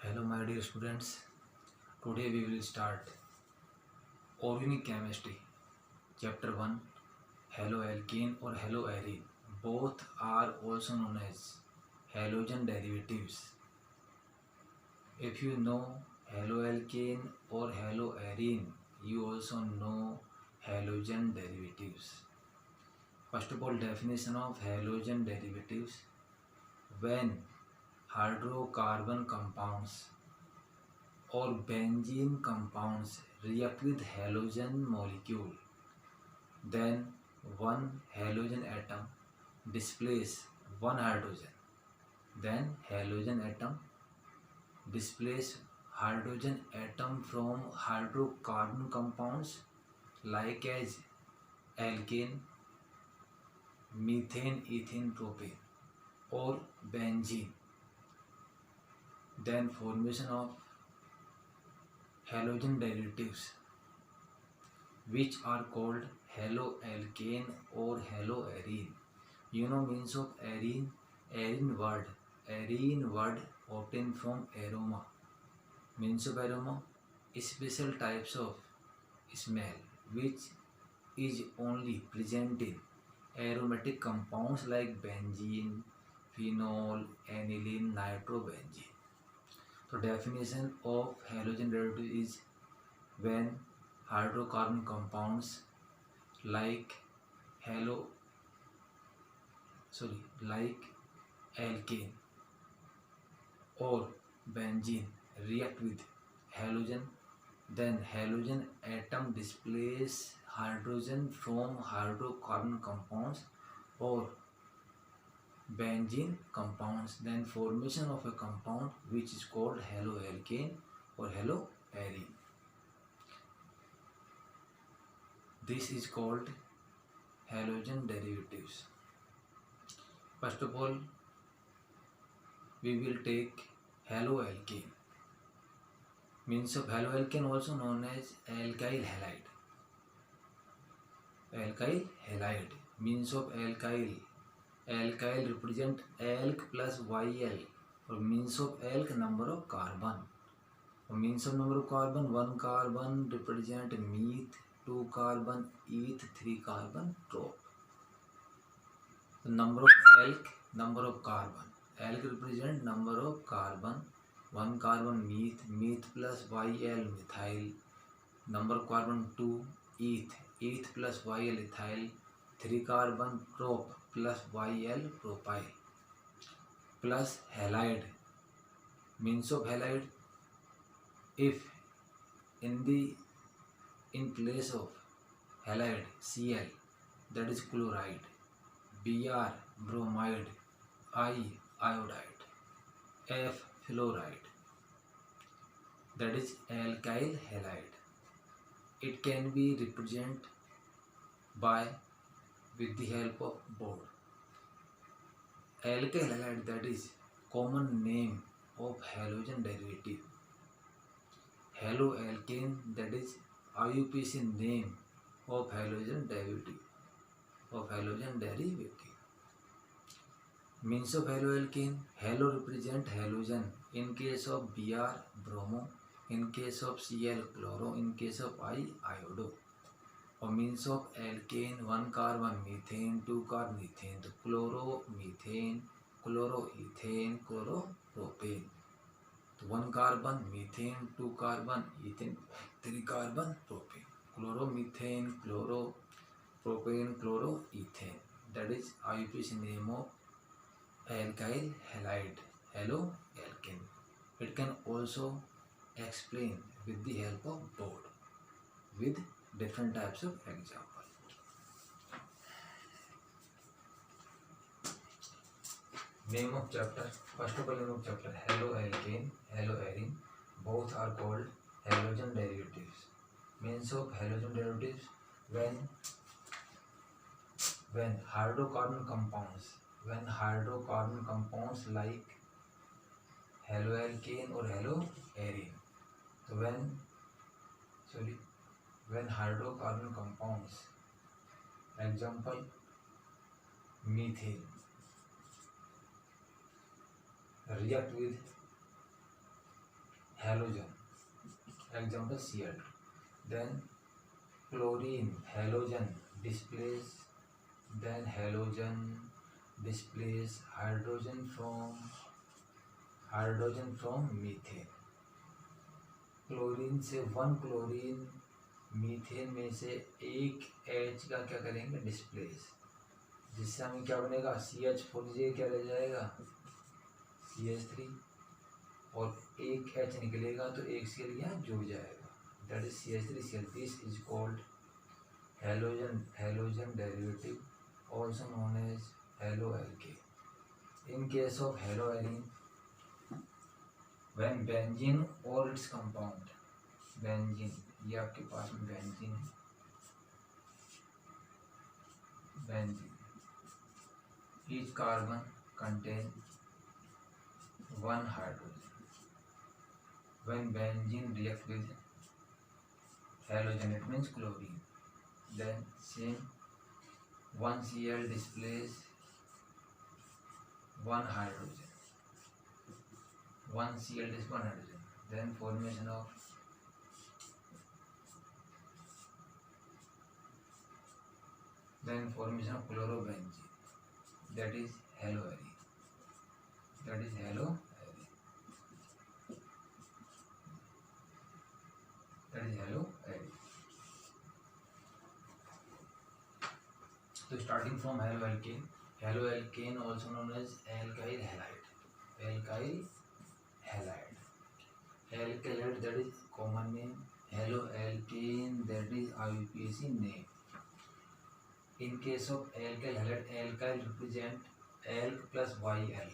Hello, my dear students. Today we will start Organic Chemistry, Chapter 1, Haloalkane or Haloarine. Both are also known as halogen derivatives. If you know haloalkane or haloarine, you also know halogen derivatives. First of all, definition of halogen derivatives: when hydrocarbon compounds or benzene compounds react with halogen molecule, then one halogen atom displaces one hydrogen. Then halogen atom displaces hydrogen atom from hydrocarbon compounds like as alkane, methane, ethane, propane or benzene. Then formation of halogen derivatives, which are called haloalkane or haloarine. You know means of arine, arine word obtained from aroma. Means of aroma, special types of smell which is only present in aromatic compounds like benzene, phenol, aniline, nitrobenzene. So definition of halogen derivative is when hydrocarbon compounds like halo like alkane or benzene react with halogen, then halogen atom displaces hydrogen from hydrocarbon compounds or benzene compounds, then formation of a compound which is called haloalkane or haloarine. This is called halogen derivatives. First of all, we will take haloalkane. Means of haloalkane also known as alkyl halide. Alkyl halide means of alkyl. Alkyl represent alk plus yl, or means of alk number of carbon. Or means of number of carbon, one carbon represent meth, two carbon eth, three carbon trop. The number of alk, number of carbon. Alk represent number of carbon, one carbon meth plus yl methyl, number of carbon 2 eth plus yl ethyl, 3 carbon prop plus yl propyl, plus halide. Means of halide, if in place of halide Cl, that is chloride, Br bromide, I iodide, F fluoride, that is alkyl halide. It can be represented by with the help of board. Alkyl halide, that is common name of halogen derivative. Haloalkane, that is IUPAC name of halogen derivative. Means of haloalkane, halo represent halogen. In case of Br bromo, in case of Cl chloro, in case of I iodo. Or means of alkane, one carbon methane, two carbon ethane, तो chloro methane, chloroethane, chloropropane. तो one carbon methane, two carbon ethane, three carbon propane. Chloromethane, chloropropane, chloroethane. That is IUPAC name of alkyl halide, haloalkane. It can also explain with the help of board with different types of example. Name of chapter. First of all, name of chapter haloalkane, haloarine. Both are called halogen derivatives. Means of halogen derivatives, when hydrocarbon compounds like haloalkane or haloarine. So when hydrocarbon compounds, example methane, react with halogen, example Cl2. Then chlorine, halogen displace, then halogen displace hydrogen from methane. Chlorine से one chlorine methane में से एक H का क्या करेंगे, displace, जिससे हमें क्या बनेगा, CH4 क्या रह जाएगा, CH3, और एक H निकलेगा तो एक Cl यहाँ जुड़ जाएगा, that is CH3Cl. This is called halogen derivative, also known as haloalkane. In case of haloalkane, when benzene or its compound, benzene, ये आपके पास में बेंजीन है, benzene, each carbon contain one hydrogen. When benzene react with halogen, it means chlorine, then same one Cl displace one hydrogen, one Cl displace one hydrogen, then formation of chlorobenzene, that is haloarine, that is haloarine, that is haloarine. So starting from haloalkane, haloalkane also known as alkyl halide, alkyl halide, alkyl halide, that is common name, haloalkane, that is IUPAC name. In case of alkyl halide, alkyl represent alk plus Yl,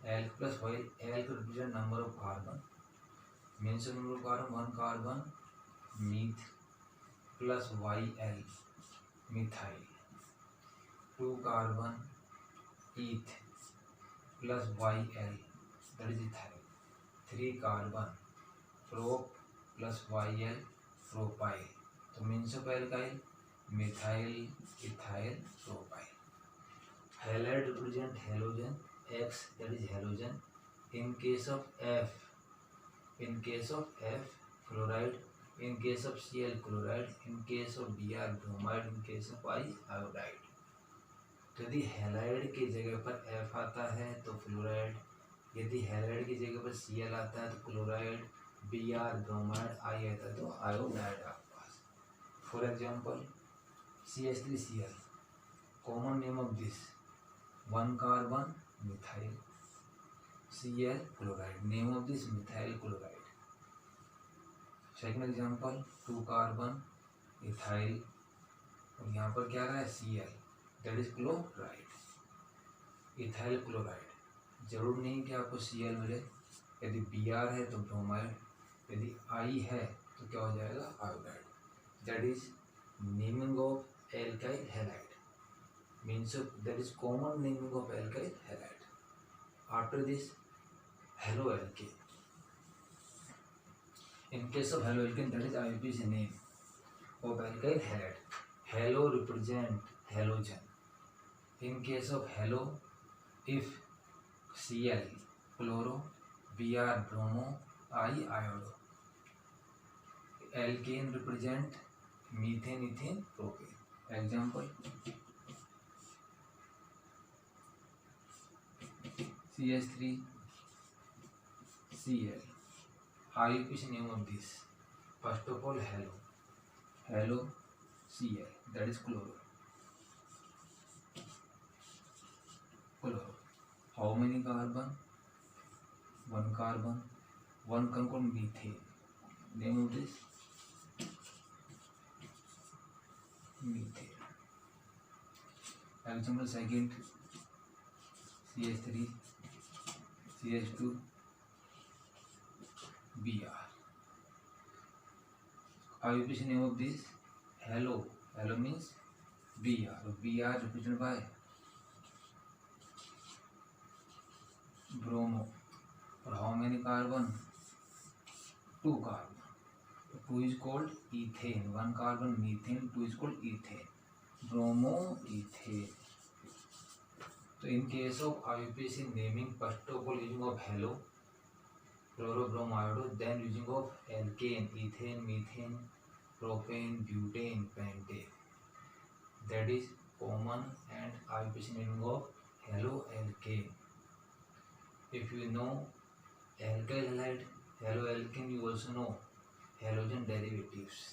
alk plus Yl, alk represent number of carbon, means number of carbon, one carbon, meth plus Yl, methyl, two carbon, eth plus Yl, that is ethyl, three carbon, prop plus Yl, propyl. तो means of alkyl, methyl, ethyl, propyl. Halide represent halogen, X, that is halogen. In case of F, fluoride. In case of Cl, chloride. In case of Br, bromide. In case of I, iodide. तो यदि halide की जगह पर F आता है तो fluoride, यदि halide की जगह पर Cl आता है तो क्लोराइड, Br, ब्रोमाइड, I आता है तो आयोडाइड आपके पास. For example CH3Cl, common name of this, one carbon, methyl, Cl, chloride, name of this methyl chloride. Second example, two carbon, ethyl, और यहाँ पर क्या रहा है, Cl, that is chloride, ethyl chloride. जरूर नहीं कि आपको Cl मिले, यदि Br है तो ब्रोमाइड, यदि I है तो क्या हो जाएगा, iodide. That is naming of alkyl halide, means that is common naming of alkyl halide. After this haloalkane. In case of haloalkane, that is IUPAC name of alkyl halide. Halo represent halogen. In case of halo, if Cl, chloro, Br, bromo, I, iodo. Alkane represent methane, ethane, propane. Example CH3Cl. IUPAC name of this, first of all halo Cl, that is chloro. How many carbon, one carbon, one called methane, name of this methane. Example second CH3 CH2 Br. IUPAC name of this halo means Br, Br represented by bromo. और how many carbon, two carbon, two is called ethane, one carbon methane, two is called ethane, bromo ethane. So in case of IUPAC naming, first of all using of halo, chlorobromido, then using of alkane, ethane, methane, propane, butane, pentane. That is common and IUPAC meaning of haloalkane. If you know alkyl halide, haloalkane, you also know halogen derivatives.